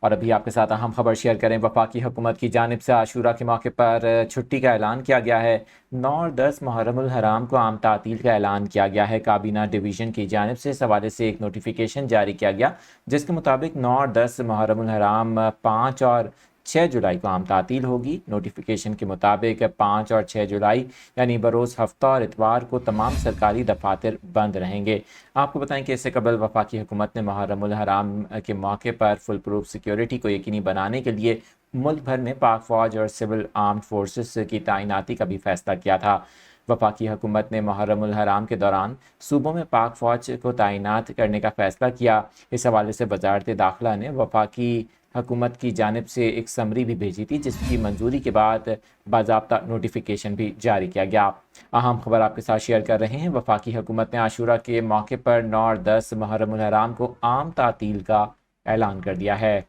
اور ابھی آپ کے ساتھ اہم خبر شیئر کریں۔ وفاقی حکومت کی جانب سے عاشورہ کے موقع پر چھٹی کا اعلان کیا گیا ہے۔ 9 اور 10 محرم الحرام کو عام تعطیل کا اعلان کیا گیا ہے۔ کابینہ ڈویژن کی جانب سے اس حوالے سے ایک نوٹیفیکیشن جاری کیا گیا، جس کے مطابق 9 اور 10 محرم الحرام 5 اور 6 جولائی کو عام تعطیل ہوگی۔ نوٹیفیکیشن کے مطابق 5 اور 6 جولائی یعنی بروز ہفتہ اور اتوار کو تمام سرکاری دفاتر بند رہیں گے۔ آپ کو بتائیں کہ اس سے قبل وفاقی حکومت نے محرم الحرام کے موقع پر فل پروف سیکیورٹی کو یقینی بنانے کے لیے ملک بھر میں پاک فوج اور سول آرمڈ فورسز کی تعیناتی کا بھی فیصلہ کیا تھا۔ وفاقی حکومت نے محرم الحرام کے دوران صوبوں میں پاک فوج کو تعینات کرنے کا فیصلہ کیا۔ اس حوالے سے وزارت داخلہ نے وفاقی حکومت کی جانب سے ایک سمری بھی بھیجی تھی، جس کی منظوری کے بعد باضابطہ نوٹیفیکیشن بھی جاری کیا گیا۔ اہم خبر آپ کے ساتھ شیئر کر رہے ہیں۔ وفاقی حکومت نے عاشورہ کے موقع پر 9 اور 10 محرم الحرام کو عام تعطیل کا اعلان کر دیا ہے۔